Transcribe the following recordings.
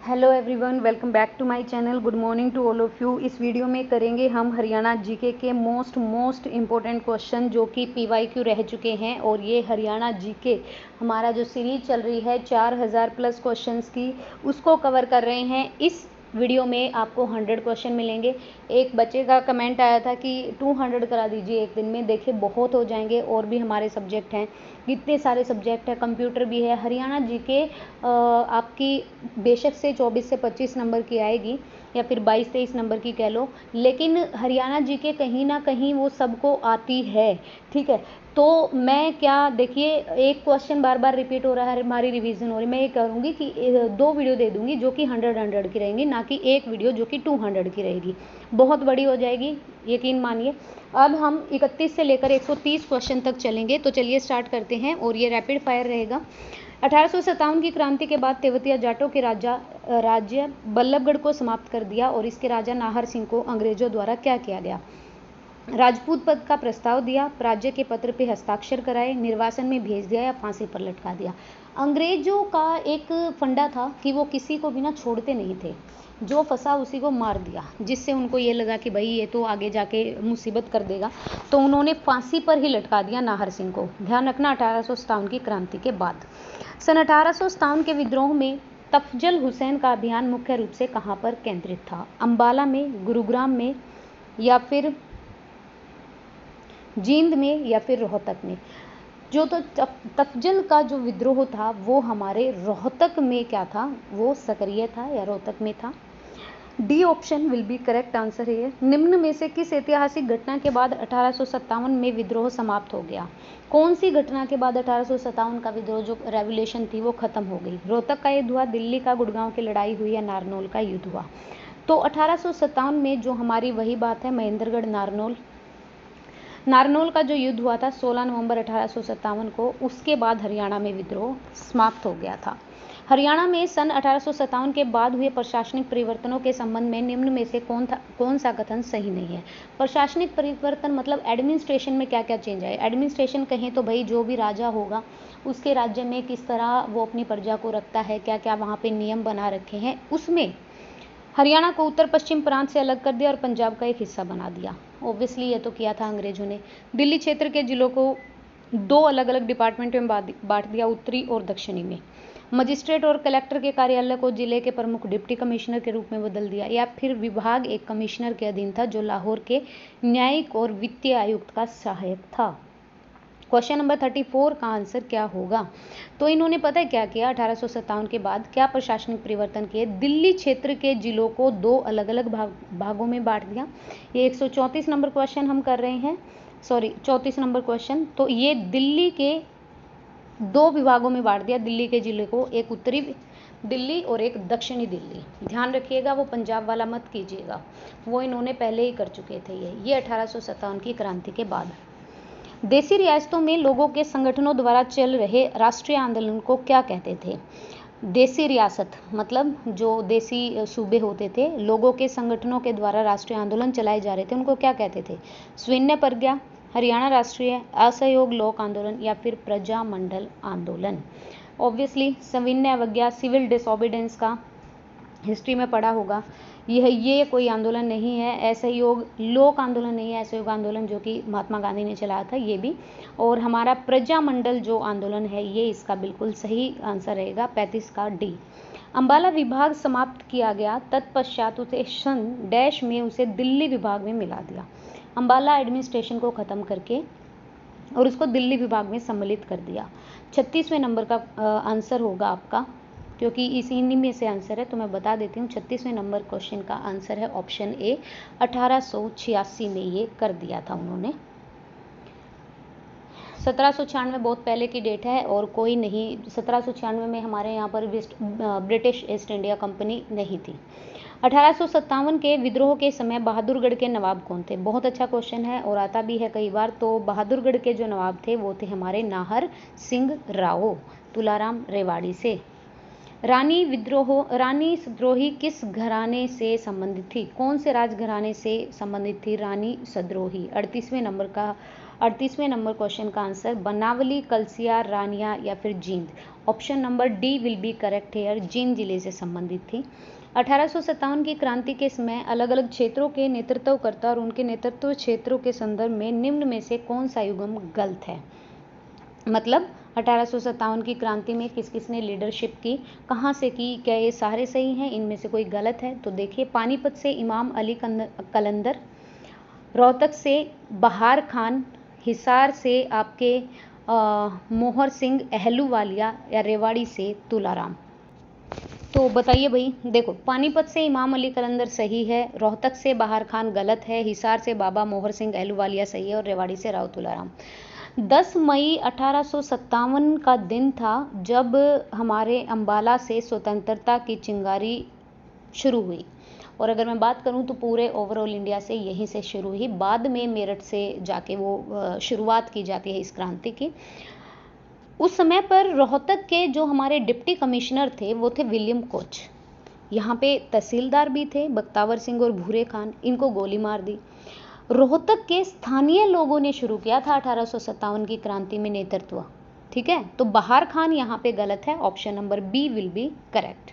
Hello everyone, welcome back to my channel. Good morning to all of you. इस video में करेंगे हम Haryana GK के मोस्ट इम्पोर्टेंट क्वेश्चन जो कि पीवाईक्यू रह चुके हैं। और ये हरियाणा जीके हमारा जो सीरीज चल रही है 4000 प्लस क्वेश्चंस की, उसको कवर कर रहे हैं। इस वीडियो में आपको 100 क्वेश्चन मिलेंगे। एक बच्चे का कमेंट आया था कि 200 करा दीजिए एक दिन में। देखिए बहुत हो जाएंगे, और भी हमारे सब्जेक्ट हैं, कितने सारे सब्जेक्ट हैं, कंप्यूटर भी है। हरियाणा जीके आपकी बेशक से 24 से 25 नंबर की आएगी, या फिर 22-23 नंबर की कह लो, लेकिन हरियाणा जीके कहीं ना कहीं वो सबको आती है। ठीक है, तो मैं क्या, देखिए एक क्वेश्चन बार बार रिपीट हो रहा है, हमारी रिवीजन हो रही है। मैं ये करूँगी कि 2 वीडियो दे दूँगी जो कि 100 की रहेंगी, ना कि एक वीडियो जो कि 200 की रहेगी। बहुत बड़ी हो जाएगी, यकीन मानिए। अब हम 31 से लेकर 130 क्वेश्चन तक चलेंगे। तो चलिए स्टार्ट करते हैं, और ये रैपिड फायर रहेगा। 1857 की क्रांति के बाद तेवतिया जाटों के राज्य बल्लभगढ़ को समाप्त कर दिया, और इसके राजा नाहर सिंह को अंग्रेजों द्वारा क्या किया गया? राजपूत पद का प्रस्ताव दिया, राज्य के पत्र पे हस्ताक्षर कराए, निर्वासन में भेज दिया, या फांसी पर लटका दिया। अंग्रेजों का एक फंडा था कि वो किसी को भी ना छोड़ते नहीं थे, जो फंसा उसी को मार दिया, जिससे उनको ये लगा कि भाई ये तो आगे जाके मुसीबत कर देगा, तो उन्होंने फांसी पर ही लटका दिया नाहर सिंह को। ध्यान रखना, 1857 की क्रांति के बाद। सन 1857 के विद्रोह में तफजल हुसैन का अभियान मुख्य रूप से कहाँ पर केंद्रित था? अंबाला में, गुरुग्राम में, या फिर जींद में, या फिर रोहतक में? जो तो तफजल का जो विद्रोह था वो हमारे रोहतक में क्या था, वो सक्रिय था, या रोहतक में था। D option will be correct answer है। निम्न में से किस ऐतिहासिक घटना के बाद 1857 में विद्रोह समाप्त हो गया? कौन सी घटना के बाद 1857 का विद्रोह, जो रेवोल्यूशन थी, वो खत्म हो गई? रोहतक का युद्ध हुआ, दिल्ली का गुड़गांव की लड़ाई हुई, या नारनौल का युद्ध हुआ? तो 1857 में जो हमारी वही बात है, महेंद्रगढ़ नारनौल का जो युद्ध हुआ था 16 नवंबर 1857 को, उसके बाद हरियाणा में विद्रोह समाप्त हो गया था। हरियाणा में सन 1857 के बाद हुए प्रशासनिक परिवर्तनों के संबंध में निम्न में से कौन सा कथन सही नहीं है? प्रशासनिक परिवर्तन मतलब एडमिनिस्ट्रेशन में क्या क्या चेंज आए? एडमिनिस्ट्रेशन कहें तो भाई जो भी राजा होगा उसके राज्य में किस तरह वो अपनी प्रजा को रखता है, क्या क्या वहाँ पे नियम बना रखे हैं, उसमें हरियाणा को उत्तर पश्चिम प्रांत से अलग कर दिया और पंजाब का एक हिस्सा बना दिया। ऑब्वियसली ये तो किया था अंग्रेजों ने। दिल्ली क्षेत्र के जिलों को 2 अलग अलग डिपार्टमेंट में बांट दिया, उत्तरी और दक्षिणी में। मजिस्ट्रेट और कलेक्टर के कार्यालय को जिले के प्रमुख डिप्टी कमिश्नर के रूप में बदल दिया, या फिर विभाग एक कमिश्नर के अधीन था जो लाहौर के न्यायिक और वित्तीय आयुक्त का सहायक था। क्वेश्चन नंबर 34 का आंसर क्या होगा? तो इन्होंने पता है क्या किया? 1857 के बाद क्या प्रशासनिक परिवर्तन किए? दिल्ली क्षेत्र के जिलों को 2 अलग अलग भागों में बांट दिया। ये 134 नंबर क्वेश्चन हम कर रहे हैं, 34 नंबर क्वेश्चन। तो ये दिल्ली के 2 विभागों में बांट दिया, दिल्ली के जिले को, एक उत्तरी दिल्ली और एक दक्षिणी दिल्ली। ध्यान रखिएगा, वो पंजाब वाला मत कीजिएगा, वो इन्होंने पहले ही कर चुके थे। ये 1857 की क्रांति के बाद। देसी रियासतों में लोगों के संगठनों द्वारा चल रहे राष्ट्रीय आंदोलन को क्या कहते थे? देसी रियासत मतलब जो देसी सूबे होते थे, लोगों के संगठनों के द्वारा राष्ट्रीय आंदोलन चलाए जा रहे थे, उनको क्या कहते थे? सविनय प्रज्ञा, हरियाणा राष्ट्रीय, असहयोग लोक आंदोलन, या फिर प्रजामंडल आंदोलन? ऑब्वियसली सविनय अवज्ञा, सिविल डिसोबीडेंस का हिस्ट्री में पढ़ा होगा। ये कोई आंदोलन नहीं है, असहयोग लोक आंदोलन नहीं है, असहयोग आंदोलन जो कि महात्मा गांधी ने चलाया था, ये भी। और हमारा प्रजामंडल जो आंदोलन है, ये इसका बिल्कुल सही आंसर रहेगा, 35 का डी। अंबाला विभाग समाप्त किया गया, तत्पश्चात उसे सन डैश में उसे दिल्ली विभाग में मिला दिया। अंबाला एडमिनिस्ट्रेशन को खत्म करके और उसको दिल्ली विभाग में सम्मिलित कर दिया। 36वें नंबर का आंसर होगा आपका, क्योंकि इसी में से आंसर है, तो मैं बता देती हूँ। 36वें नंबर क्वेश्चन का आंसर है ऑप्शन ए, 1886 में ये कर दिया था उन्होंने। 1796 बहुत पहले की डेट है, और कोई नहीं, 1796 में हमारे यहाँ पर ब्रिटिश ईस्ट इंडिया कंपनी नहीं थी। 1857 के विद्रोह के समय बहादुरगढ़ के नवाब कौन थे? बहुत अच्छा क्वेश्चन है और आता भी है कई बार। तो बहादुरगढ़ के जो नवाब थे वो थे हमारे नाहर सिंह राव, तुलाराम रेवाड़ी से। रानी सद्रोही किस घराने से संबंधित थी? कौन से राजघराने से संबंधित थी रानी सद्रोही? 38वें नंबर का 38वें नंबर क्वेश्चन का आंसर बनावली, कलसिया, रानिया या फिर Jind. Option number D will be correct here, Jind जिले से संबंधित थी। 1857 की क्रांति के समय अलग अलग क्षेत्रों के नेतृत्वकर्ता और उनके नेतृत्व क्षेत्रों के संदर्भ में निम्न में से कौन सा युग्म गलत है। मतलब 1857 की क्रांति में किस किसने लीडरशिप की, कहाँ से की, क्या ये सारे सही हैं, इनमें से कोई गलत है। तो देखिए, पानीपत से इमाम अली कलंदर, रोहतक से बहार खान, हिसार से आपके मोहर सिंह अहलूवालिया या रेवाड़ी से तुलाराम। तो बताइए भाई, देखो पानीपत से इमाम अली कलंदर सही है, रोहतक से बहार खान गलत है, हिसार से बाबा मोहर सिंह अहलूवालिया सही है और रेवाड़ी से राव तुलाराम। 10 मई 1857 का दिन था जब हमारे अंबाला से स्वतंत्रता की चिंगारी शुरू हुई। और अगर मैं बात करूं तो पूरे ओवरऑल इंडिया से यहीं से शुरू हुई, बाद में मेरठ से जाके वो शुरुआत की जाती है इस क्रांति की। उस समय पर रोहतक के जो हमारे डिप्टी कमिश्नर थे वो थे विलियम कोच। यहाँ पे तहसीलदार भी थे बख्तावर सिंह और भूरे खान, इनको गोली मार दी। रोहतक के स्थानीय लोगों ने शुरू किया था 1857 की क्रांति में नेतृत्व। ठीक है, तो बहार खान यहाँ पे गलत है, option number B will be correct.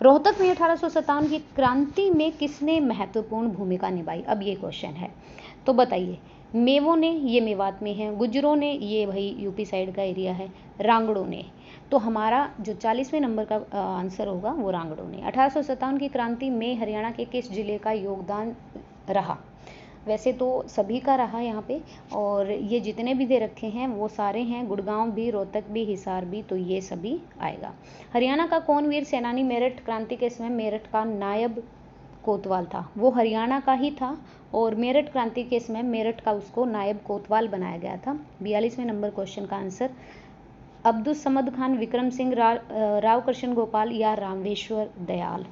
Rohtak में 1857 की क्रांति में किसने महत्वपूर्ण भूमिका निभाई, अब ये क्वेश्चन है। तो बताइए, मेवों ने, ये मेवात में है, गुजरों ने, ये भाई यूपी साइड का एरिया है, रांगड़ों ने। तो हमारा जो 40वें नंबर का आंसर होगा वो रांगड़ों ने। 1857 की क्रांति में हरियाणा के किस जिले का योगदान रहा। वैसे तो सभी का रहा यहाँ पे, और ये जितने भी दे रखे हैं वो सारे हैं, गुड़गांव भी, रोहतक भी, हिसार भी, तो ये सभी आएगा। हरियाणा का कौन वीर सेनानी मेरठ क्रांति के समय मेरठ का नायब कोतवाल था, वो हरियाणा का ही था और मेरठ क्रांति के समय मेरठ का उसको नायब कोतवाल बनाया गया था। 42वें नंबर क्वेश्चन का आंसर अब्दुल समद खान, विक्रम सिंह, राव कृष्ण गोपाल या रामेश्वर दयाल।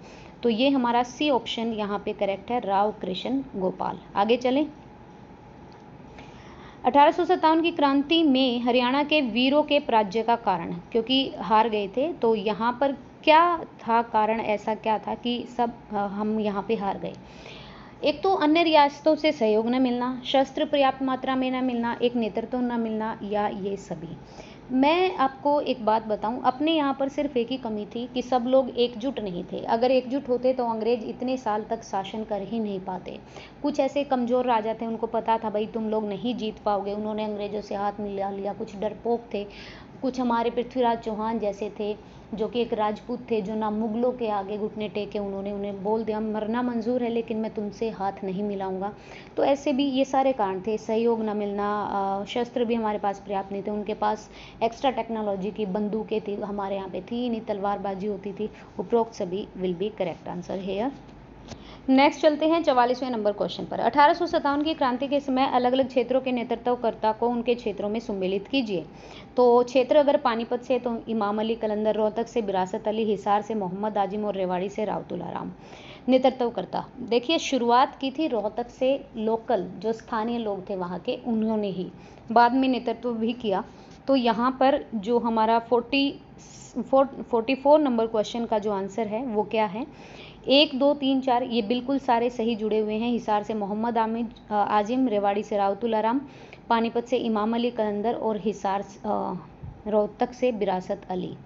तो ये हमारा सी ऑप्शन यहाँ पे करेक्ट है, राव कृष्ण गोपाल। आगे चलें। 1857 की क्रांति में हरियाणा के वीरों के पराजय का कारण, क्योंकि हार गए थे, तो यहाँ पर क्या था कारण, ऐसा क्या था कि सब हम यहाँ पे हार गए। एक तो अन्य रियासतों से सहयोग न मिलना, शस्त्र पर्याप्त मात्रा में न मिलना, एक नेतृत्व न मिलना, या ये सभी। मैं आपको एक बात बताऊं, अपने यहाँ पर सिर्फ एक ही कमी थी कि सब लोग एकजुट नहीं थे। अगर एकजुट होते तो अंग्रेज इतने साल तक शासन कर ही नहीं पाते। कुछ ऐसे कमज़ोर राजा थे, उनको पता था भाई तुम लोग नहीं जीत पाओगे, उन्होंने अंग्रेज़ों से हाथ मिला लिया। कुछ डरपोक थे, कुछ हमारे पृथ्वीराज चौहान जैसे थे जो कि एक राजपूत थे, जो ना मुगलों के आगे घुटने टेके, उन्होंने उन्हें बोल दिया मरना मंजूर है लेकिन मैं तुमसे हाथ नहीं मिलाऊंगा। तो ऐसे भी ये सारे कारण थे, सहयोग न मिलना, शस्त्र भी हमारे पास पर्याप्त नहीं थे, उनके पास एक्स्ट्रा टेक्नोलॉजी की बंदूकें थी, हमारे यहाँ पे थी नहीं, तलवारबाजी होती थी। उपरोक्त सभी will be correct answer hair. Next चलते हैं 44वें नंबर क्वेश्चन पर। 1857 की क्रांति के समय अलग अलग क्षेत्रों के नेतृत्वकर्ता को उनके क्षेत्रों में सम्मिलित कीजिए। तो क्षेत्र अगर पानीपत से तो इमाम अली कलंदर, रोहतक से विरासत अली, हिसार से मोहम्मद आजिम और रेवाड़ी से राव तुलाराम। नेतृत्वकर्ता देखिए, शुरुआत की थी रोहतक से, लोकल जो स्थानीय लोग थे वहाँ के, उन्होंने ही बाद में नेतृत्व भी किया। तो यहाँ पर जो हमारा 44 नंबर क्वेश्चन का जो आंसर है वो क्या है, 1, 2, 3, 4 ये बिल्कुल सारे सही जुड़े हुए हैं। हिसार से मोहम्मद आजिम, रेवाड़ी से राव तुलाराम, पानीपत से इमाम अली कलंदर और हिसार रोहतक से विरासत अली।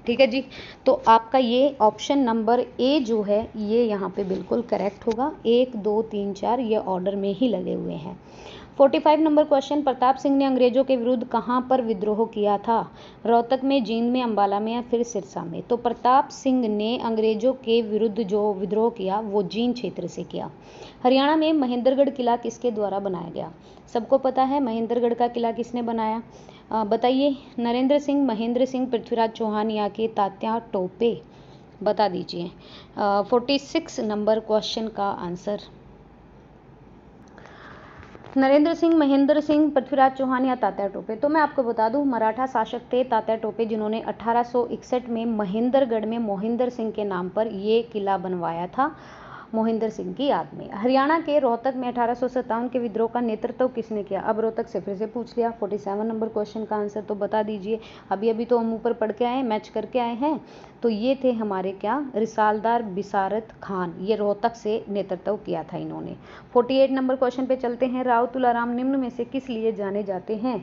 ठीक है जी, तो आपका ये ऑप्शन नंबर ए जो है ये यहाँ पे बिल्कुल करेक्ट होगा। 1, 2, 3, 4 ये ऑर्डर में ही लगे हुए हैं। 45 नंबर क्वेश्चन, प्रताप सिंह ने अंग्रेजों के विरुद्ध कहाँ पर विद्रोह किया था। रोहतक में, जींद में, अंबाला में या फिर सिरसा में। तो प्रताप सिंह ने अंग्रेजों के विरुद्ध जो विद्रोह किया वो जींद क्षेत्र से किया। हरियाणा में महेंद्रगढ़ किला किसके द्वारा बनाया गया, सबको पता है महेंद्रगढ़ का किला किसने बनाया, बताइए। नरेंद्र सिंह, महेंद्र सिंह, पृथ्वीराज चौहान या के तात्या टोपे, बता दीजिए। 46 नंबर क्वेश्चन का आंसर नरेंद्र सिंह, महेंद्र सिंह, पृथ्वीराज चौहान या तात्या टोपे। तो मैं आपको बता दूं, मराठा शासक थे तात्या टोपे, जिन्होंने 1861 में महेंद्रगढ़ में मोहिंदर सिंह के नाम पर ये किला बनवाया था। मोहिंदर सिंह की याद में। हरियाणा के रोहतक में 1857 के विद्रोह का नेतृत्व किसने किया? अब रोहतक से फिर से पूछ लिया। 47 नंबर क्वेश्चन का आंसर तो बता दीजिए। अभी अभी तो हम ऊपर पढ़ के आए, मैच करके आए हैं। तो ये थे हमारे क्या, रिसालदार बिसारत खान, ये रोहतक से नेतृत्व किया था इन्होंने। 48 नंबर क्वेश्चन पे चलते हैं। राव तुलाराम निम्न में से किस लिए जाने जाते हैं?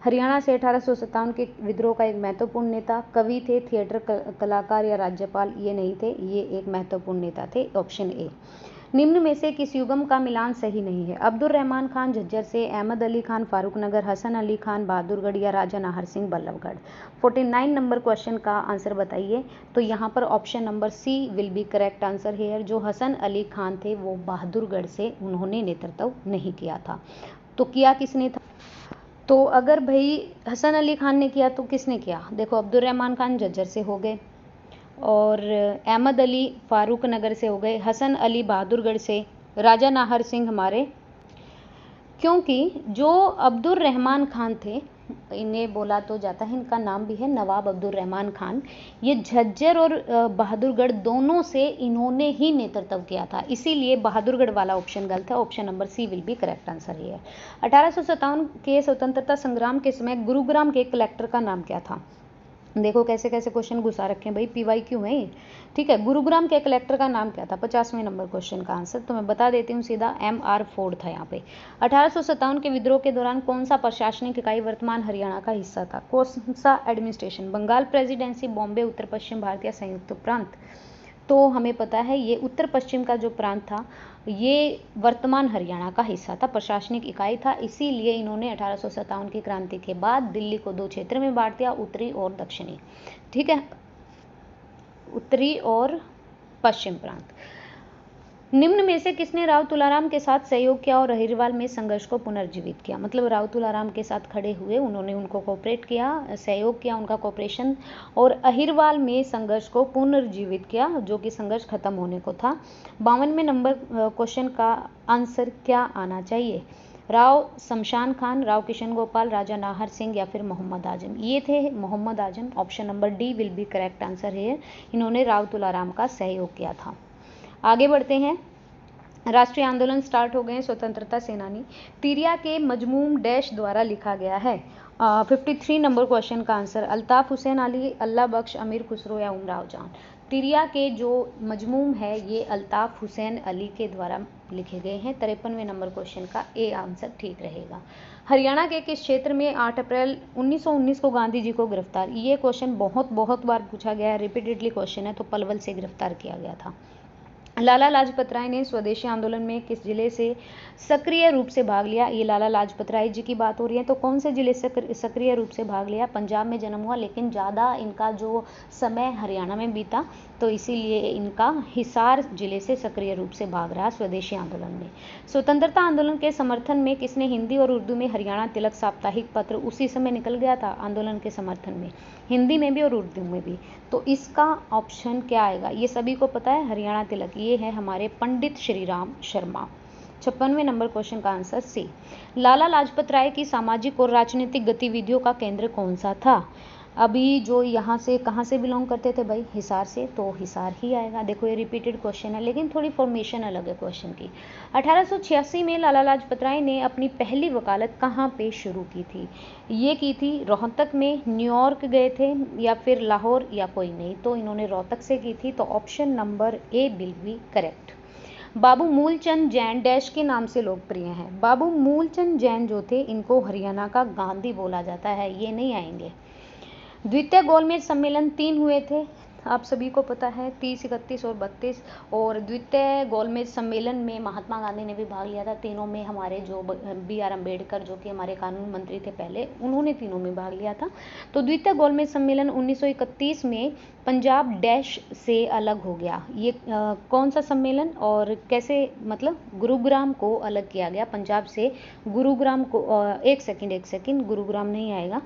हरियाणा से 1857 के विद्रोह का एक महत्वपूर्ण नेता, कवि थे, थिएटर कलाकार या राज्यपाल? ये नहीं थे, ये एक महत्वपूर्ण नेता थे, ऑप्शन ए। निम्न में से किस युगम का मिलान सही नहीं है? अब्दुल रहमान खान झज्जर से, अहमद अली खान फारूकनगर, हसन अली खान बहादुरगढ़ या राजा नाहर सिंह बल्लभगढ़? 49 नंबर क्वेश्चन का आंसर बताइए। तो यहाँ पर option number C will be correct answer here. जो हसन अली खान थे वो बहादुरगढ़ से उन्होंने नेतृत्व नहीं किया था। तो किया किसने था? तो अगर भाई हसन अली खान ने किया तो किसने किया? देखो, अब्दुल रहमान खान झज्जर से हो गए, और अहमद अली फारूक नगर से हो गए, हसन अली बहादुरगढ़ से, राजा नाहर सिंह हमारे, क्योंकि जो अब्दुल रहमान खान थे, इन्हें बोला तो जाता है, इनका नाम भी है नवाब अब्दुल रहमान खान, ये झज्जर और बहादुरगढ़ दोनों से इन्होंने ही नेतृत्व किया था, इसीलिए बहादुरगढ़ वाला ऑप्शन गलत है। Option number C will be correct answer ये है। 1857 के स्वतंत्रता संग्राम के समय गुरुग्राम के कलेक्टर का नाम क्या था? देखो कैसे कैसे क्वेश्चन घुसा रखे हैं भाई, PYQ है ये, ठीक है। गुरुग्राम के कलेक्टर का नाम क्या था? 50वें नंबर क्वेश्चन का आंसर तो मैं बता देती हूँ सीधा, MR फोर्ड था यहाँ पे। 1857 के विद्रोह के दौरान कौन सा प्रशासनिक इकाई वर्तमान हरियाणा का हिस्सा था? कौन सा एडमिनिस्ट्रेशन? बंगाल प्रेसिडेंसी, बॉम्बे, उत्तर पश्चिम भारत या संयुक्त प्रांत? तो हमें पता है ये उत्तर पश्चिम का जो प्रांत था ये वर्तमान हरियाणा का हिस्सा था, प्रशासनिक इकाई था, इसीलिए इन्होंने 1857 की क्रांति के बाद दिल्ली को दो क्षेत्र में बांट दिया, उत्तरी और दक्षिणी, ठीक है, उत्तरी और पश्चिम प्रांत। निम्न में से किसने राव तुलाराम के साथ सहयोग किया और अहिरवाल में संघर्ष को पुनर्जीवित किया? मतलब राव तुलाराम के साथ खड़े हुए, उन्होंने उनको कोऑपरेट किया, सहयोग किया, उनका कोऑपरेशन, और अहिरवाल में संघर्ष को पुनर्जीवित किया, जो कि संघर्ष खत्म होने को था। 52वें नंबर क्वेश्चन का आंसर क्या आना चाहिए? राव शमशान खान, राव किशन गोपाल, राजा नाहर सिंह या फिर मोहम्मद आजम? ये थे Mohammad Azam. Option number D will be correct answer है। इन्होंने राव तुलाराम का सहयोग किया था। आगे बढ़ते हैं। राष्ट्रीय आंदोलन स्टार्ट हो गए हैं, स्वतंत्रता सेनानी। तिरिया के मजमूम डैश द्वारा लिखा गया है। 53 नंबर क्वेश्चन का आंसर, अल्ताफ हुसैन अली, अल्लाह बख्श, अमीर खुसरो या उमराव जान? तिरिया के जो मजमूम है ये अल्ताफ हुसैन अली के द्वारा लिखे गए हैं। 53वें नंबर क्वेश्चन का ए आंसर ठीक रहेगा। हरियाणा के किस क्षेत्र में 8 अप्रैल 1919 को गांधी जी को गिरफ्तार? ये क्वेश्चन बहुत बार पूछा गया है, रिपीटेडली क्वेश्चन है, तो पलवल से गिरफ्तार किया गया था। लाला लाजपत राय ने स्वदेशी आंदोलन में किस जिले से सक्रिय रूप से भाग लिया? ये लाला लाजपत राय जी की बात हो रही है, तो कौन से जिले से सक्रिय रूप से भाग लिया? पंजाब में जन्म हुआ, लेकिन ज़्यादा इनका जो समय हरियाणा में बीता, तो इसीलिए इनका हिसार जिले से सक्रिय रूप से भाग रहा स्वदेशी आंदोलन में। स्वतंत्रता आंदोलन के समर्थन में किसने हिंदी और उर्दू में हरियाणा तिलक साप्ताहिक पत्र उसी समय निकल गया था आंदोलन के समर्थन में, हिंदी में भी और उर्दू में भी? तो इसका ऑप्शन क्या आएगा? ये सभी को पता है, हरियाणा तिलक, ये है हमारे पंडित श्रीराम शर्मा। 56वें नंबर क्वेश्चन का आंसर सी। लाला लाजपत राय की सामाजिक और राजनीतिक गतिविधियों का केंद्र कौन सा था? अभी जो यहाँ से कहाँ से बिलोंग करते थे भाई? हिसार से, तो हिसार ही आएगा। देखो ये रिपीटेड क्वेश्चन है, लेकिन थोड़ी फॉर्मेशन अलग है क्वेश्चन की। 1886 में लाला लाजपत राय ने अपनी पहली वकालत कहाँ पे शुरू की थी? ये की थी रोहतक में, न्यूयॉर्क गए थे, या फिर लाहौर, या कोई नहीं? तो इन्होंने रोहतक से की थी, तो option number A will be correct. Babu Moolchand Jain dash के नाम से लोकप्रिय हैं? बाबू मूलचंद जैन जो थे, इनको हरियाणा का गांधी बोला जाता है, ये नहीं आएंगे। द्वितीय गोलमेज सम्मेलन 3 हुए थे, आप सभी को पता है, 30, 31 और 32। और द्वितीय गोलमेज सम्मेलन में महात्मा गांधी ने भी भाग लिया था। तीनों में हमारे जो BR अम्बेडकर, जो कि हमारे कानून मंत्री थे पहले, उन्होंने तीनों में भाग लिया था। तो द्वितीय गोलमेज सम्मेलन 1931 में पंजाब डैश से अलग हो गया। ये कौन सा सम्मेलन और कैसे, मतलब गुरुग्राम को अलग किया गया पंजाब से, गुरुग्राम को, एक सेकंड, गुरुग्राम नहीं आएगा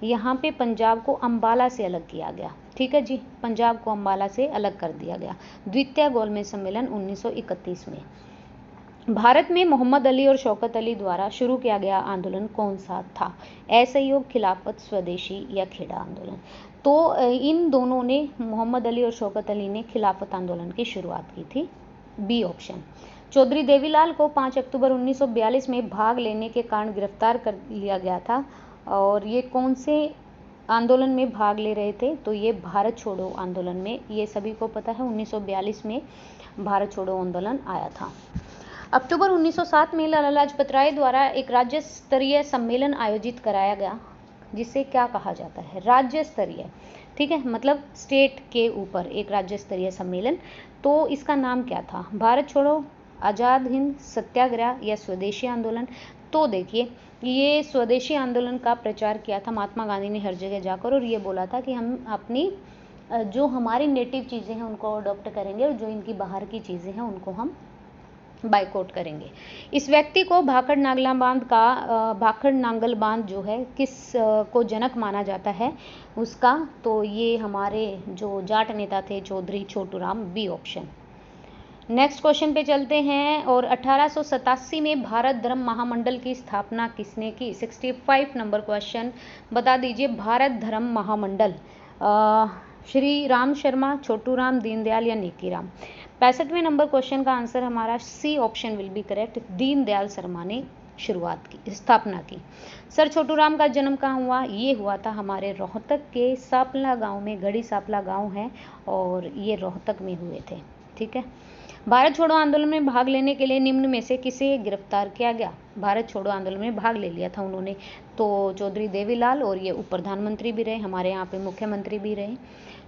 यहाँ पे, पंजाब को अंबाला से अलग किया गया, ठीक है जी, पंजाब को अंबाला से अलग कर दिया गया। द्वितीय गोलमेज सम्मेलन 1931 में। भारत में मोहम्मद अली और शौकत अली द्वारा शुरू किया गया आंदोलन कौन सा था? असहयोग, खिलाफत, स्वदेशी या खेड़ा आंदोलन? तो इन दोनों ने, मोहम्मद अली और शौकत अली ने खिलाफत आंदोलन की शुरुआत की थी। B option. चौधरी देवीलाल को 5 अक्टूबर 1942 में भाग लेने के कारण गिरफ्तार कर लिया गया था और ये कौन से आंदोलन में भाग ले रहे थे? तो ये भारत छोड़ो आंदोलन में, ये सभी को पता है 1942 में भारत छोड़ो आंदोलन आया था। अक्टूबर 1907 में लाला लाजपत राय द्वारा एक राज्य स्तरीय सम्मेलन आयोजित कराया गया, जिसे क्या कहा जाता है? राज्य स्तरीय, ठीक है, मतलब स्टेट के ऊपर एक राज्य स्तरीय सम्मेलन। तो इसका नाम क्या था? भारत छोड़ो, आज़ाद हिंद सत्याग्रह या स्वदेशी आंदोलन? तो देखिए, ये स्वदेशी आंदोलन का प्रचार किया था महात्मा गांधी ने हर जगह जाकर, और ये बोला था कि हम अपनी जो हमारी नेटिव चीज़ें हैं उनको अडॉप्ट करेंगे और जो इनकी बाहर की चीज़ें हैं उनको हम बाइकआउट करेंगे। इस व्यक्ति को भाखड़ नांगल बांध जो है किस को जनक माना जाता है उसका? तो ये हमारे जो जाट नेता थे Chaudhary Chhoturam, B option. Next question पे चलते हैं। और 1887 में भारत धर्म महामंडल की स्थापना किसने की? 65 नंबर क्वेश्चन, बता दीजिए भारत धर्म महामंडल। श्री राम शर्मा, छोटूराम, दीनदयाल या नेकीराम? 65वें नंबर क्वेश्चन का आंसर हमारा C option will be correct, Deendayal Sharma ने स्थापना की। सर छोटूराम का जन्म कहाँ हुआ? ये हुआ था हमारे रोहतक के सापला गांव में, गढ़ी सापला गांव है और ये रोहतक में हुए थे, ठीक है। भारत छोड़ो आंदोलन में भाग लेने के लिए निम्न में से किसे गिरफ्तार किया गया? भारत छोड़ो आंदोलन में भाग ले लिया था उन्होंने, तो चौधरी देवीलाल, और ये उप प्रधानमंत्री भी रहे, हमारे यहाँ पे मुख्यमंत्री भी रहे।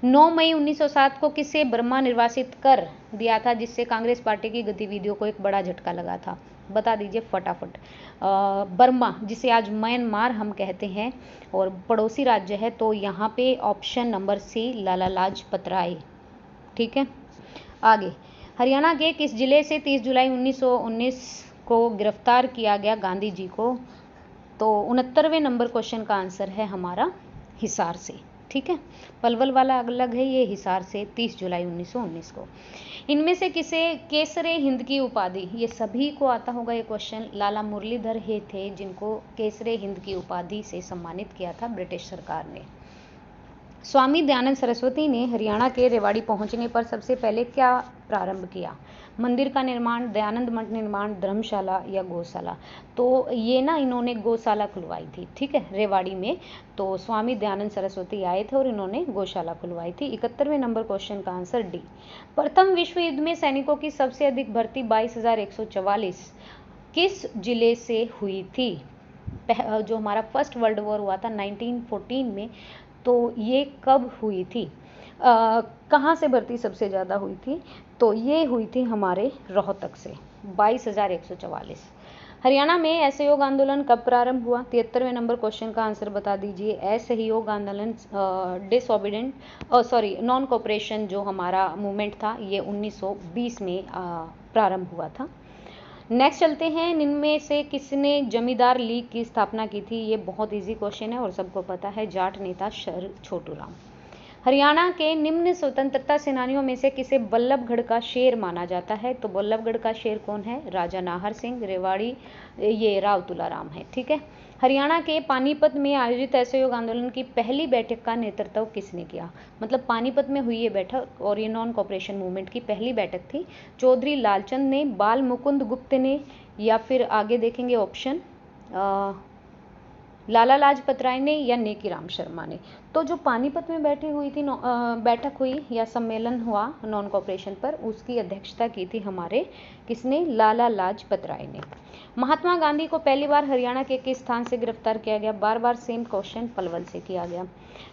9 मई 1907 को किसे बर्मा निर्वासित कर दिया था, जिससे कांग्रेस पार्टी की गतिविधियों को एक बड़ा झटका लगा था? बता दीजिए फटाफट। बर्मा, जिसे आज म्यांमार हम कहते हैं और पड़ोसी राज्य है, तो यहाँ पे ऑप्शन नंबर सी लाला लाजपत राय, ठीक है। आगे, हरियाणा के किस जिले से 30 जुलाई 1919 को गिरफ्तार किया गया गांधी जी को? तो 69वें नंबर क्वेश्चन का आंसर है हमारा हिसार से, ठीक है। पलवल वाला अलग है, ये हिसार से 30 जुलाई 1919 को। इनमें से किसे केसरे हिंद की उपाधि, ये सभी को आता होगा ये क्वेश्चन, लाला मुरलीधर हे थे जिनको केसरे हिंद की उपाधि से सम्मानित किया था ब्रिटिश सरकार ने। स्वामी दयानंद सरस्वती ने हरियाणा के रेवाड़ी पहुंचने पर सबसे पहले क्या प्रारंभ किया? मंदिर का निर्माण, दयानंद मठ निर्माण, धर्मशाला या गौशाला? तो ये ना इन्होंने गौशाला खुलवाई थी, ठीक है, रेवाड़ी में। तो स्वामी दयानंद सरस्वती आए थे और इन्होंने गौशाला खुलवाई थी। 71वें नंबर क्वेश्चन का आंसर डी। प्रथम विश्व युद्ध में सैनिकों की सबसे अधिक भर्ती 22,144 किस जिले से हुई थी? जो हमारा फर्स्ट वर्ल्ड वॉर हुआ था 1914 में, तो ये कब हुई थी? कहाँ से भर्ती सबसे ज़्यादा हुई थी? तो ये हुई थी हमारे रोहतक से, 22,144। हरियाणा में असहयोग आंदोलन कब प्रारंभ हुआ? 73वें नंबर क्वेश्चन का आंसर बता दीजिए। असहयोग आंदोलन नॉन कोऑपरेशन जो हमारा मूवमेंट था, ये 1920 में प्रारंभ हुआ था। नेक्स्ट चलते हैं, इनमें से किसने जमींदार लीग की स्थापना की थी? ये बहुत इजी क्वेश्चन है और सबको पता है, जाट नेता सर छोटूराम। हरियाणा के निम्न स्वतंत्रता सेनानियों में से किसे बल्लभगढ़ का शेर माना जाता है? तो बल्लभगढ़ का शेर कौन है? राजा नाहर सिंह। रेवाड़ी ये राव तुलाराम है, ठीक है। हरियाणा के पानीपत में आयोजित असहयोग आंदोलन की पहली बैठक का नेतृत्व किसने किया? मतलब पानीपत में हुई ये बैठक और ये नॉन कॉपरेशन मूवमेंट की पहली बैठक थी। चौधरी लालचंद ने, बाल मुकुंद गुप्त ने, या फिर आगे देखेंगे ऑप्शन लाला लाजपत राय ने या नेकीराम शर्मा ने। तो जो पानीपत में बैठक हुई या सम्मेलन हुआ नॉन कॉपरेशन पर, उसकी अध्यक्षता की थी हमारे किसने? लाला लाजपत राय ने। महात्मा गांधी को पहली बार हरियाणा के किस स्थान से गिरफ्तार किया गया? बार बार सेम क्वेश्चन, पलवल से किया गया।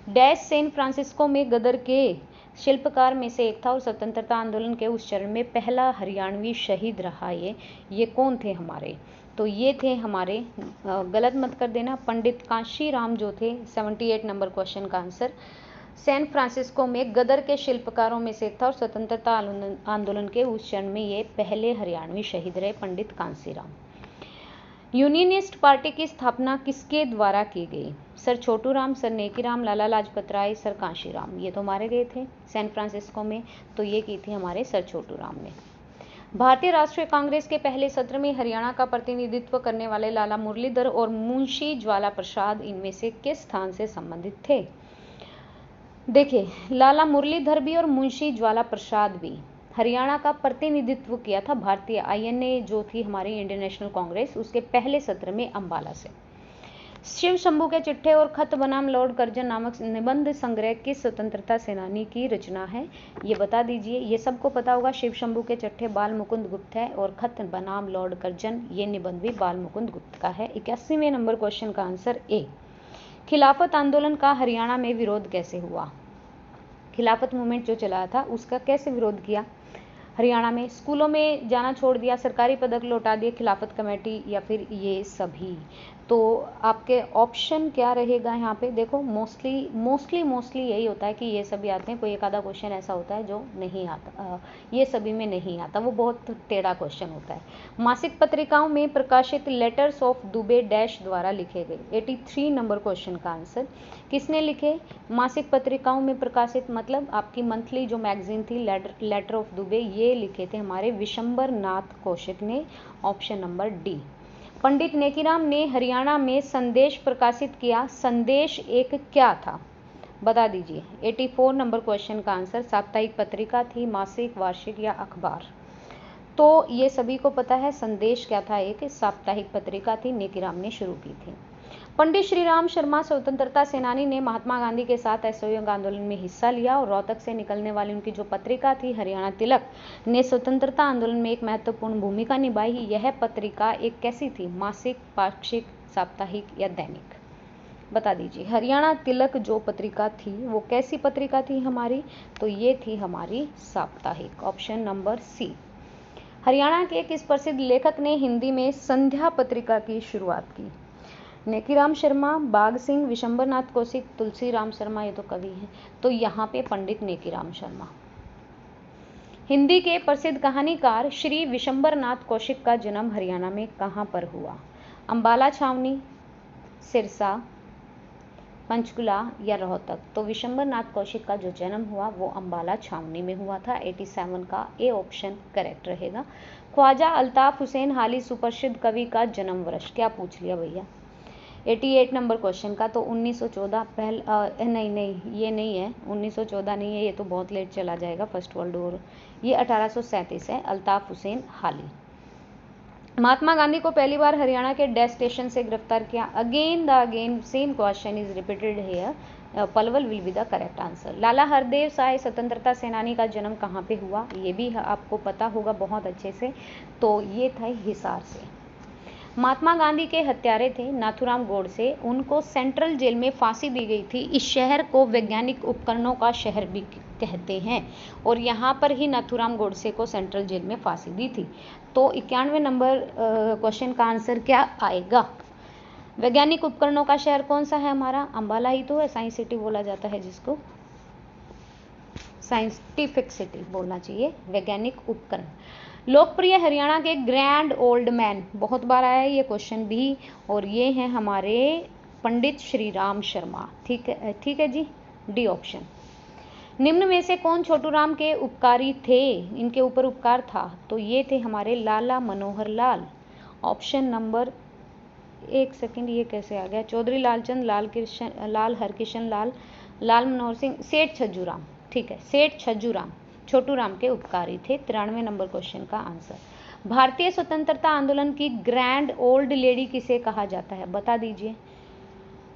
डैश सैन फ्रांसिस्को में गदर के शिल्पकार में से एक था और स्वतंत्रता आंदोलन के उस चरण में पहला हरियाणवी शहीद रहा। ये कौन थे हमारे? तो ये थे हमारे, गलत मत कर देना, पंडित कांशीराम जो थे। 78 नंबर क्वेश्चन का आंसर सैन फ्रांसिस्को में गदर के शिल्पकारों में से था और स्वतंत्रता आंदोलन के उस चरण में ये पहले हरियाणवी शहीद रहे, पंडित कांशीराम। यूनियनिस्ट पार्टी की स्थापना किसके द्वारा की गई? Sir Chhoturam, sir Nekiram, Lala Lajpat Rai, sir Kanshiram. ये तो मारे गए थे सैन फ्रांसिस्को में, तो ये की थी हमारे सर छोटूराम ने। भारतीय राष्ट्रीय कांग्रेस के पहले सत्र में हरियाणा का प्रतिनिधित्व करने वाले लाला मुरलीधर और मुंशी ज्वाला प्रसाद इनमें से किस स्थान से संबंधित थे? देखिए, लाला मुरलीधर भी और मुंशी ज्वाला प्रसाद भी हरियाणा का प्रतिनिधित्व किया था भारतीय INA जो थी हमारी इंडियन नेशनल कांग्रेस, उसके पहले सत्र में अंबाला से। शिव शंभू के चिट्ठे और खत बनाम लॉर्ड कर्जन नामक निबंध संग्रह किस स्वतंत्रता सेनानी की रचना है, ये बता दीजिए। ये सबको पता होगा, शिव शंभू के चिट्ठे बाल मुकुंद गुप्त है और खत बनाम लॉर्ड कर्जन ये निबंध भी बाल मुकुंद गुप्त का है। 81वें नंबर क्वेश्चन का आंसर ए। खिलाफत आंदोलन का हरियाणा में विरोध कैसे हुआ? खिलाफत मूवमेंट जो चला था उसका कैसे विरोध किया हरियाणा में? स्कूलों में जाना छोड़ दिया, सरकारी पदक लौटा दिए खिलाफत कमेटी, या फिर ये सभी? तो आपके ऑप्शन क्या रहेगा यहाँ पे? देखो मोस्टली यही होता है कि ये सभी आते हैं। कोई एक आधा क्वेश्चन ऐसा होता है जो नहीं आता, ये सभी में नहीं आता, वो बहुत टेढ़ा क्वेश्चन होता है। मासिक पत्रिकाओं में प्रकाशित लेटर्स ऑफ दुबे डैश द्वारा लिखे गए। 83 नंबर क्वेश्चन का आंसर किसने लिखे? मासिक पत्रिकाओं में प्रकाशित मतलब आपकी मंथली जो मैगजीन थी लेटर ऑफ दुबे, ये लिखे थे हमारे विशंबर नाथ कौशिक ने। Option number D. Pandit Nekiram ने हरियाणा में संदेश प्रकाशित किया। संदेश एक क्या था, बता दीजिए। 84 नंबर क्वेश्चन का आंसर साप्ताहिक पत्रिका थी, मासिक, वार्षिक या अखबार? तो ये सभी को पता है, संदेश क्या था, एक साप्ताहिक पत्रिका थी, नेकीराम ने शुरू की थी। पंडित श्रीराम शर्मा स्वतंत्रता सेनानी ने महात्मा गांधी के साथ असहयोग आंदोलन में हिस्सा लिया और रोहतक से निकलने वाली उनकी जो पत्रिका थी हरियाणा तिलक ने स्वतंत्रता आंदोलन में एक महत्वपूर्ण भूमिका निभाई। यह पत्रिका एक कैसी थी? मासिक, पाक्षिक, साप्ताहिक या दैनिक? बता दीजिए। हरियाणा तिलक जो पत्रिका थी वो कैसी पत्रिका थी हमारी? तो ये थी हमारी साप्ताहिक। ऑप्शन नंबर सी। हरियाणा के किस प्रसिद्ध लेखक ने हिंदी में संध्या पत्रिका की शुरुआत की? नेकीराम शर्मा, बाघ सिंह, विशंबर नाथ कौशिक, तुलसी राम शर्मा, ये तो कवि हैं। तो यहाँ पे पंडित नेकीराम शर्मा। हिंदी के प्रसिद्ध कहानीकार श्री विशंबर नाथ कौशिक का जन्म हरियाणा में कहाँ पर हुआ? अंबाला छावनी, सिरसा, पंचकुला या रोहतक? तो विशंबर नाथ कौशिक का जो जन्म हुआ वो अंबाला छावनी में हुआ था। 87 का ए ऑप्शन करेक्ट रहेगा। ख्वाजा अल्ताफ हुसैन हाली सुप्रसिद्ध कवि का जन्म वर्ष क्या पूछ लिया भैया? 88 नंबर क्वेश्चन का। तो 1914 नहीं ये नहीं है, 1914 नहीं है, ये तो बहुत लेट चला जाएगा, फर्स्ट वर्ल्ड वॉर। ये 1837 है, अल्ताफ हुसैन हाली। महात्मा गांधी को पहली बार हरियाणा के डैश स्टेशन से गिरफ्तार किया। Again same question is repeated here. Palwal will be the correct answer. Lala Hardev Sahay स्वतंत्रता सेनानी का जन्म कहाँ पे हुआ? ये भी आपको पता होगा बहुत अच्छे से। तो ये था हिसार से। महात्मा गांधी के हत्यारे थे नाथूराम गोडसे। उनको सेंट्रल जेल में फांसी दी गई थी। इस शहर को वैज्ञानिक उपकरणों का शहर भी कहते हैं और यहाँ पर ही नाथूराम गोडसे को सेंट्रल जेल में फांसी दी थी। तो 91 नंबर क्वेश्चन का आंसर क्या आएगा? वैज्ञानिक उपकरणों का शहर कौन सा है हमारा? अंबाला ही तो है, साइंस सिटी बोला जाता है जिसको, साइंटिफिक सिटी बोलना चाहिए। वैज्ञानिक उपकरण। लोकप्रिय हरियाणा के ग्रैंड ओल्ड मैन, बहुत बार आया है ये क्वेश्चन भी, और ये हैं हमारे पंडित श्रीराम शर्मा। ठीक है जी, डी ऑप्शन। निम्न में से कौन छोटू राम के उपकारी थे, इनके ऊपर उपकार था? तो ये थे हमारे लाला मनोहर लाल। ऑप्शन नंबर, एक सेकंड, ये कैसे आ गया? चौधरी लालचंद, लाल हरकिशन लाल, लाल मनोहर सिंह, सेठ छज्जूराम। ठीक है, सेठ छज्जूराम छोटू राम के उपकारी थे। 93 नंबर क्वेश्चन का आंसर। भारतीय स्वतंत्रता आंदोलन की ग्रैंड ओल्ड लेडी किसे कहा जाता है? बता दीजिए।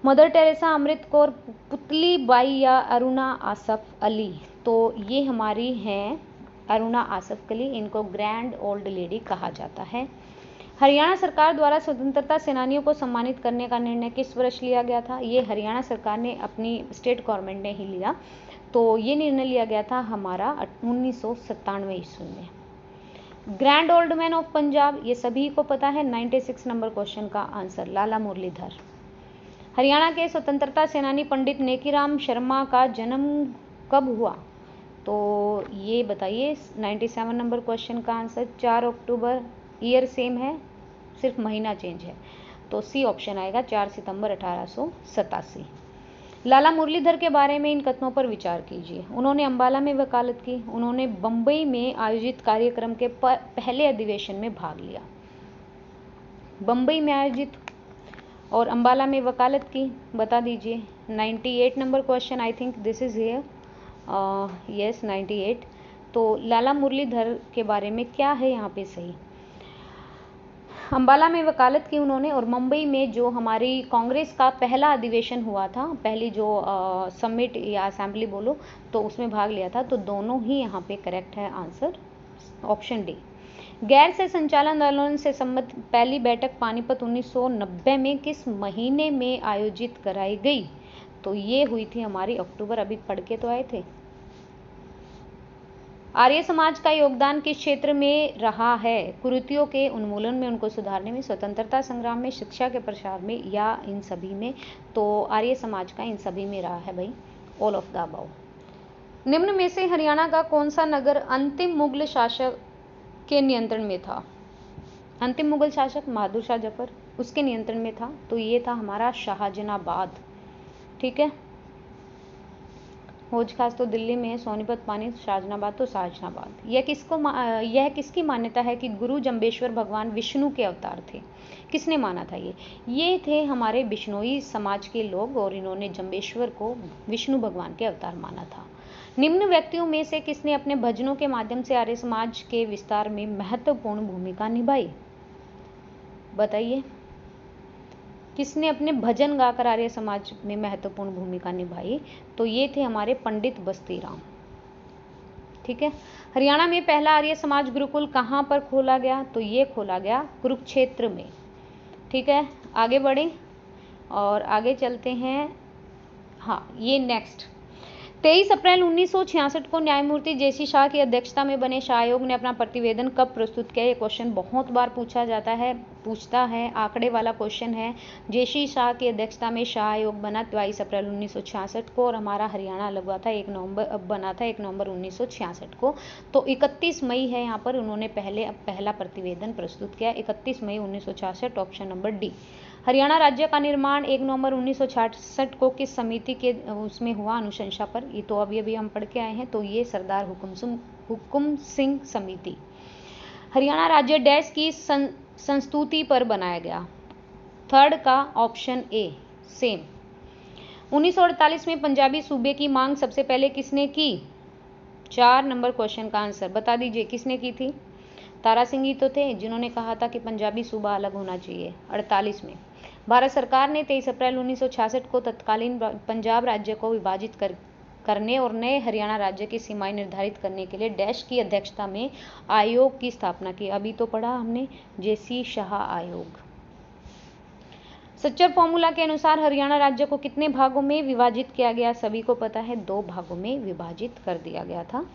मदर टेरेसा, अमृत कौर, पुतली बाई या अरुणा आसफ अली? तो ये हमारी हैं अरुणा आसफ अली, इनको ग्रैंड ओल्ड लेडी कहा जाता है। हरियाणा सरकार द्वारा स्वतंत्रता सेनानियों को सम्मानित करने का निर्णय किस वर्ष लिया गया था? ये हरियाणा सरकार ने, अपनी स्टेट गवर्नमेंट ने ही लिया। तो ये निर्णय लिया गया था हमारा 1997 ईस्वी में। Grand old man of Punjab, ये सभी को पता है। 96 नंबर क्वेश्चन का आंसर लाला मुरलीधर। हरियाणा के स्वतंत्रता सेनानी पंडित नेकीराम शर्मा का जन्म कब हुआ? तो ये बताइए। 97 नंबर क्वेश्चन का आंसर 4 अक्टूबर। ईयर सेम है, सिर्फ महीना चेंज है। तो सी ऑप्शन आएगा, 4 सितंबर 1887। लाला मुरलीधर के बारे में इन कथनों पर विचार कीजिए। उन्होंने अंबाला में वकालत की, उन्होंने बम्बई में आयोजित कार्यक्रम के पहले अधिवेशन में भाग लिया, बम्बई में आयोजित, और अंबाला में वकालत की। बता दीजिए। 98 number question, I think this is here, yes 98। तो लाला मुरलीधर के बारे में क्या है यहाँ पे सही? अंबाला में वकालत की उन्होंने, और मुंबई में जो हमारी कांग्रेस का पहला अधिवेशन हुआ था, पहली जो समिट या असेंबली बोलो, तो उसमें भाग लिया था। तो दोनों ही यहाँ पे करेक्ट है आंसर, ऑप्शन डी। गैर से संचालन आंदोलन से संबंधित पहली बैठक पानीपत 1990 में किस महीने में आयोजित कराई गई? तो ये हुई थी हमारी अक्टूबर, अभी पढ़ के तो आए थे। आर्य समाज का योगदान किस क्षेत्र में रहा है? कुरीतियों के उन्मूलन में, उनको सुधारने में, स्वतंत्रता संग्राम में, शिक्षा के प्रसार में, या इन सभी में? तो आर्य समाज का इन सभी में रहा है भाई, ऑल ऑफ द अबव। निम्न में से हरियाणा का कौन सा नगर अंतिम मुगल शासक के नियंत्रण में था? अंतिम मुगल शासक बहादुर शाह जफर, उसके नियंत्रण में था। तो ये था हमारा शाहजहानाबाद। ठीक है, हौज खास तो दिल्ली में है, सोनीपत पानी, शाहजहानाबाद तो शाहजहानाबाद। यह किसकी मान्यता है कि गुरु जम्बेश्वर भगवान विष्णु के अवतार थे? किसने माना था ये थे हमारे बिश्नोई समाज के लोग, और इन्होंने जम्बेश्वर को विष्णु भगवान के अवतार माना था। निम्न व्यक्तियों में से किसने अपने भजनों के माध्यम से आर्य समाज के विस्तार में महत्वपूर्ण भूमिका निभाई? बताइए, किसने अपने भजन गाकर आर्य समाज में महत्वपूर्ण भूमिका निभाई? तो ये थे हमारे पंडित बस्तीराम। ठीक है, हरियाणा में पहला आर्य समाज गुरुकुल कहाँ पर खोला गया? तो ये खोला गया कुरुक्षेत्र में। ठीक है, आगे बढ़े और आगे चलते हैं। हाँ, ये नेक्स्ट 23 अप्रैल 1966 को न्यायमूर्ति जेसी शाह की अध्यक्षता में बने शाह आयोग ने अपना प्रतिवेदन कब प्रस्तुत किया? ये क्वेश्चन बहुत बार पूछता है, आंकड़े वाला क्वेश्चन है। जेसी शाह की अध्यक्षता में शाह आयोग बना 22 अप्रैल 1966 को, और हमारा हरियाणा अलग हुआ था 1 नवंबर, बना था 1 नवंबर 1966 को। तो 31 मई है यहाँ पर, उन्होंने पहला प्रतिवेदन प्रस्तुत किया, 31 मई 1966, ऑप्शन नंबर डी। हरियाणा राज्य का निर्माण 1 नवंबर 1966 को किस समिति के उसमें हुआ? अनुशंसा पर। ये तो अभी हम पढ़ के आए हैं। तो ये सरदार हुकुम सिंह समिति। हरियाणा राज्य डैश की संस्तुति पर बनाया गया? थर्ड का ऑप्शन ए, सेम। 1948 में पंजाबी सूबे की मांग सबसे पहले किसने की? 4 नंबर क्वेश्चन का आंसर बता दीजिए, किसने की थी? तारा सिंह ही तो थे जिन्होंने कहा था कि पंजाबी सूबा अलग होना चाहिए 48 में। भारत सरकार ने 23 अप्रैल 1966 को तत्कालीन पंजाब राज्य को विभाजित करने और नए हरियाणा राज्य की सीमाएं निर्धारित करने के लिए डैश की अध्यक्षता में आयोग की स्थापना की। अभी तो पढ़ा हमने, जेसी शाह आयोग। सच्चर फॉर्मूला के अनुसार हरियाणा राज्य को कितने भागों में विभाजित किया गया? सभी को पता है, 2 भागों में विभाजित कर दिया गया था।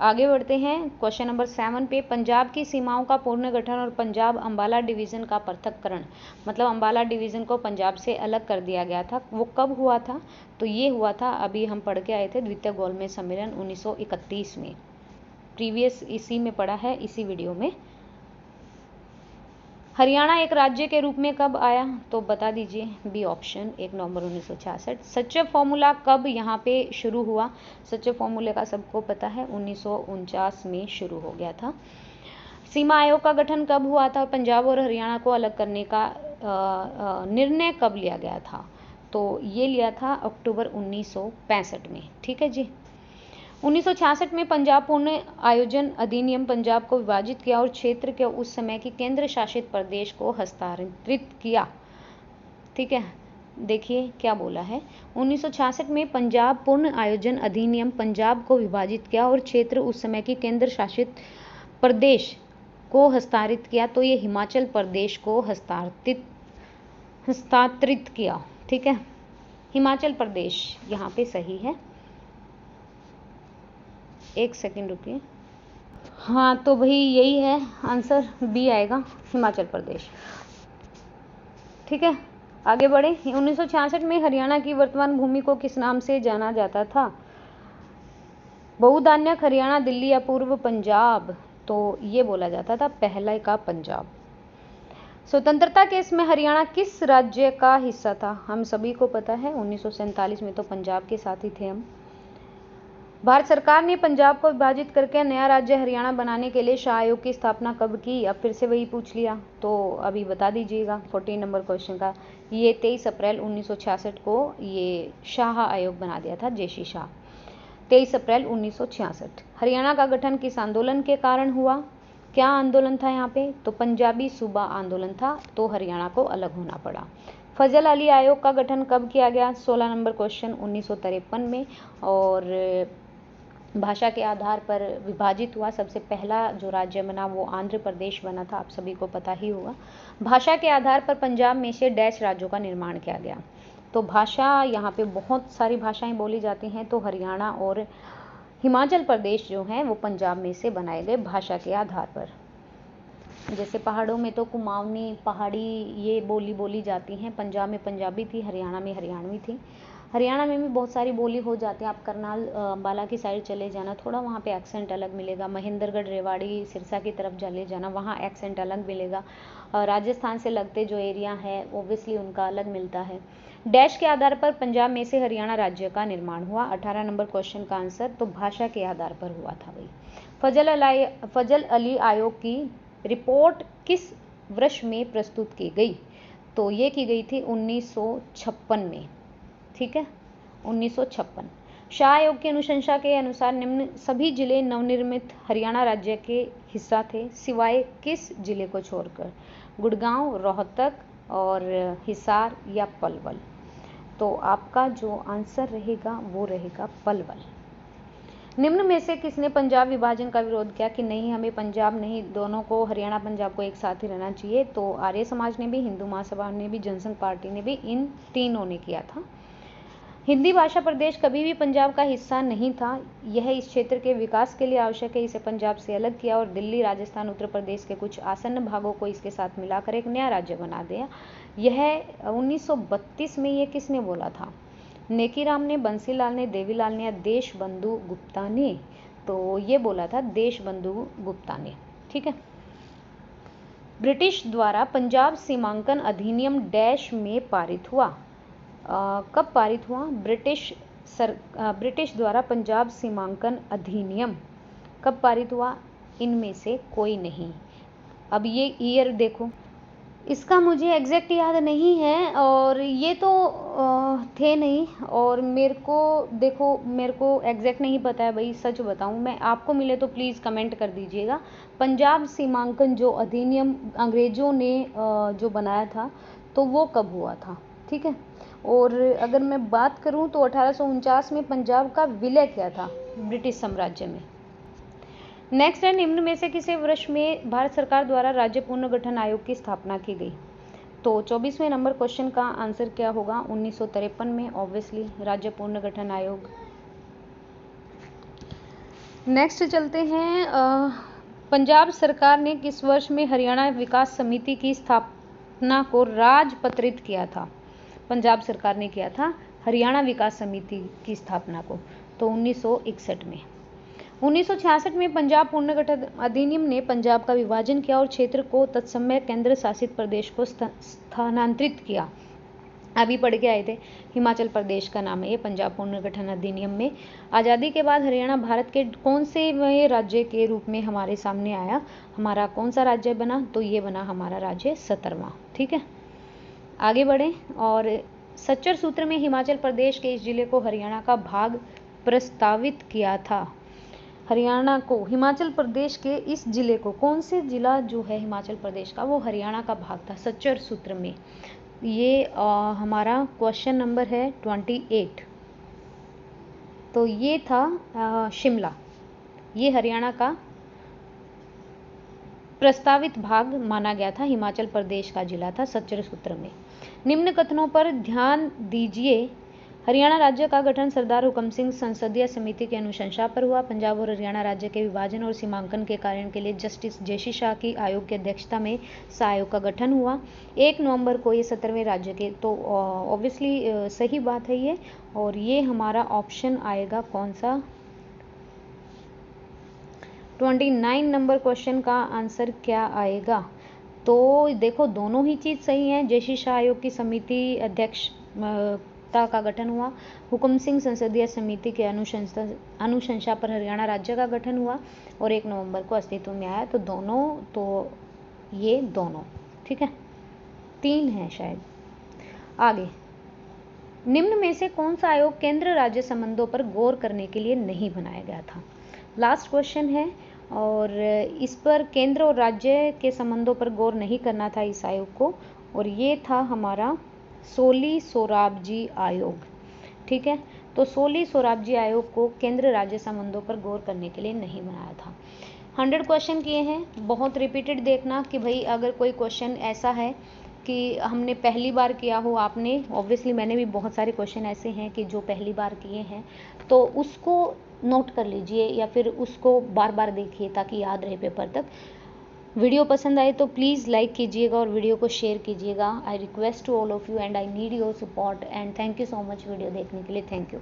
आगे बढ़ते हैं क्वेश्चन नंबर 7 पे। पंजाब की सीमाओं का पुनर्गठन और पंजाब अंबाला डिवीजन का पृथक्करण, मतलब अंबाला डिवीजन को पंजाब से अलग कर दिया गया था, वो कब हुआ था? तो ये हुआ था, अभी हम पढ़ के आए थे, द्वितीय गोलमेज सम्मेलन 1931 में। प्रीवियस इसी में पढ़ा है, इसी वीडियो में। हरियाणा एक राज्य के रूप में कब आया? तो बता दीजिए, बी ऑप्शन, 1 नवंबर 1966। सच्चर फॉर्मूला कब यहाँ पे शुरू हुआ? सच्चर फॉर्मूले का सबको पता है, 1949 में शुरू हो गया था। सीमा आयोग का गठन कब हुआ था? पंजाब और हरियाणा को अलग करने का निर्णय कब लिया गया था? तो ये लिया था अक्टूबर 1965 में। ठीक है जी। 1966 में पंजाब पुनः आयोजन अधिनियम पंजाब को विभाजित किया और क्षेत्र के उस समय की केंद्र शासित प्रदेश को हस्तांतरित किया। ठीक है, देखिए क्या बोला है। 1966 में पंजाब पुनः आयोजन अधिनियम पंजाब को विभाजित किया और क्षेत्र उस समय की केंद्र शासित प्रदेश को हस्तांतरित किया। तो ये हिमाचल प्रदेश को हस्तांतरित किया। ठीक है, हिमाचल प्रदेश यहाँ पे सही है। 1 सेकेंड रुकिए। हाँ, तो भाई यही है आंसर, बी आएगा, हिमाचल प्रदेश। ठीक है, आगे बढ़े। 1966 में हरियाणा की वर्तमान भूमि को किस नाम से जाना जाता था? बहुधान्यक हरियाणा, दिल्ली या पूर्व पंजाब? तो ये बोला जाता था पहला का पंजाब। स्वतंत्रता के इसमें हरियाणा किस राज्य का हिस्सा था? हम सभी को पता है, 1947 में तो पंजाब के साथ ही थे हम। भारत सरकार ने पंजाब को विभाजित करके नया राज्य हरियाणा बनाने के लिए शाह आयोग की स्थापना कब की? अब फिर से वही पूछ लिया, तो अभी बता दीजिएगा 14 नंबर क्वेश्चन का। ये 23 अप्रैल 1966 को ये शाह आयोग बना दिया था, जेसी शाह। 23 अप्रैल 1966। हरियाणा का गठन किस आंदोलन के कारण हुआ? क्या आंदोलन था यहाँ पे? तो पंजाबी सूबा आंदोलन था, तो हरियाणा को अलग होना पड़ा। फजल अली आयोग का गठन कब किया गया? 16 नंबर क्वेश्चन 1953 में। और भाषा के आधार पर विभाजित हुआ। सबसे पहला जो राज्य बना वो आंध्र प्रदेश बना था, आप सभी को पता ही होगा। भाषा के आधार पर पंजाब में से डैश राज्यों का निर्माण किया गया। तो भाषा यहाँ पे बहुत सारी भाषाएं बोली जाती हैं, तो हरियाणा और हिमाचल प्रदेश जो हैं वो पंजाब में से बनाए गए भाषा के आधार पर। जैसे पहाड़ों में तो कुमाऊनी, पहाड़ी ये बोली जाती हैं। पंजाब में पंजाबी थी, हरियाणा में हरियाणवी थी। हरियाणा में भी बहुत सारी बोली हो जाती है। आप करनाल अंबाला की साइड चले जाना, थोड़ा वहाँ पे एक्सेंट अलग मिलेगा। महेंद्रगढ़, रेवाड़ी, सिरसा की तरफ चले जाना, वहाँ एक्सेंट अलग मिलेगा। राजस्थान से लगते जो एरिया है ओब्वियसली उनका अलग मिलता है। डैश के आधार पर पंजाब में से हरियाणा राज्य का निर्माण हुआ। 18 नंबर क्वेश्चन का आंसर तो भाषा के आधार पर हुआ था भाई। फजल अली आयोग की रिपोर्ट किस वर्ष में प्रस्तुत की गई? तो ये की गई थी 1956 में। ठीक है, 1956। शाह आयोग की अनुशंसा के अनुसार निम्न सभी जिले नवनिर्मित हरियाणा राज्य के हिस्सा थे सिवाय किस जिले को छोड़कर? गुड़गांव, रोहतक और हिसार या पलवल? तो आपका जो आंसर रहेगा वो रहेगा पलवल। निम्न में से किसने पंजाब विभाजन का विरोध किया कि नहीं, हमें पंजाब नहीं, दोनों को, हरियाणा पंजाब को एक साथ ही रहना चाहिए? तो आर्य समाज ने भी, हिंदू महासभा ने भी, जनसंघ पार्टी ने भी, इन तीनों ने किया था। हिंदी भाषा प्रदेश कभी भी पंजाब का हिस्सा नहीं था। यह इस क्षेत्र के विकास के लिए आवश्यक है। इसे पंजाब से अलग किया और दिल्ली, राजस्थान, उत्तर प्रदेश के कुछ आसन्न भागों को इसके साथ मिलाकर एक नया राज्य बना दिया। यह 1932 में ये किसने बोला था? नेकीराम ने, बंसीलाल ने, देवीलाल ने या देशबंधु गुप्ता ने? तो ये बोला था देशबंधु गुप्ता ने। ठीक है। ब्रिटिश द्वारा पंजाब सीमांकन अधिनियम डैश में पारित हुआ। कब पारित हुआ? ब्रिटिश द्वारा पंजाब सीमांकन अधिनियम कब पारित हुआ? इनमें से कोई नहीं। अब ये ईयर देखो, इसका मुझे एग्जैक्ट याद नहीं है और ये तो थे नहीं, और मेरे को एग्जैक्ट नहीं पता है भाई, सच बताऊं मैं। आपको मिले तो प्लीज़ कमेंट कर दीजिएगा। पंजाब सीमांकन जो अधिनियम अंग्रेज़ों ने जो बनाया था तो वो कब हुआ था? ठीक है। और अगर मैं बात करूं तो 1849 में पंजाब का विलय किया था ब्रिटिश साम्राज्य में। नेक्स्ट है, निम्न में से किसी वर्ष में भारत सरकार द्वारा राज्य पुनर्गठन आयोग की स्थापना की गई? तो 24वें नंबर क्वेश्चन का आंसर क्या होगा? 1953 में, ऑब्वियसली राज्य पुनर्गठन आयोग। नेक्स्ट चलते हैं, पंजाब सरकार ने किस वर्ष में हरियाणा विकास समिति की स्थापना को राजपत्रित किया था? पंजाब सरकार ने किया था हरियाणा विकास समिति की स्थापना को, तो 1961 में। 1966 में पंजाब पुनर्गठन अधिनियम ने पंजाब का विभाजन किया और क्षेत्र को तत्समय केंद्र शासित प्रदेश को स्थानांतरित किया। अभी पढ़ के आए थे, हिमाचल प्रदेश का नाम है ये पंजाब पुनर्गठन अधिनियम में। आज़ादी के बाद हरियाणा भारत के कौन से राज्य के रूप में हमारे सामने आया? हमारा कौन सा राज्य बना? तो ये बना हमारा राज्य 17वां। ठीक है, आगे बढ़े। और सच्चर सूत्र में हिमाचल प्रदेश के इस जिले को हरियाणा का भाग प्रस्तावित किया था। हरियाणा को, हिमाचल प्रदेश के इस जिले को, कौन से जिला जो है हिमाचल प्रदेश का वो हरियाणा का भाग था सच्चर सूत्र में। ये हमारा क्वेश्चन नंबर है 28। तो ये था शिमला, ये हरियाणा का प्रस्तावित भाग माना गया था, हिमाचल प्रदेश का जिला था सच्चर सूत्र में। निम्न कथनों पर ध्यान दीजिए। हरियाणा राज्य का गठन सरदार हुकम सिंह संसदीय समिति की अनुशंसा पर हुआ। पंजाब और हरियाणा राज्य के विभाजन और सीमांकन के कार्य के लिए जस्टिस जेसी शाह की आयोग की अध्यक्षता में इस आयोग का गठन हुआ। 1 नवंबर को ये 17वें राज्य के, तो ऑब्वियसली सही बात है ये। और ये हमारा ऑप्शन आएगा कौन सा? 29 नंबर क्वेश्चन का आंसर क्या आएगा? तो देखो दोनों ही चीज़ सही है। जेसी शाह आयोग की समिति अध्यक्षता का गठन हुआ, हुकम सिंह संसदीय समिति के अनुशंसा पर हरियाणा राज्य का गठन हुआ और 1 नवंबर को अस्तित्व में आया। तो दोनों, तो ये दोनों, ठीक है, 3 है शायद। आगे निम्न में से कौन सा आयोग केंद्र राज्य संबंधों पर गौर करने के लिए नहीं बनाया गया था? लास्ट क्वेश्चन है और इस पर केंद्र और राज्य के संबंधों पर गौर नहीं करना था इस आयोग को, और ये था हमारा सोली-सोराबजी आयोग। ठीक है, तो सोली-सोराबजी आयोग को केंद्र राज्य संबंधों पर गौर करने के लिए नहीं बनाया था। 100 क्वेश्चन किए हैं, बहुत रिपीटेड देखना कि भाई अगर कोई क्वेश्चन ऐसा है कि हमने पहली बार किया हो, आपने ऑब्वियसली, मैंने भी बहुत सारे क्वेश्चन ऐसे हैं कि जो पहली बार किए हैं, तो उसको नोट कर लीजिए या फिर उसको बार बार देखिए ताकि याद रहे पेपर तक। वीडियो पसंद आए तो प्लीज़ लाइक कीजिएगा और वीडियो को शेयर कीजिएगा। I request to all of you and I need your support and thank you so much video देखने के लिए। थैंक यू।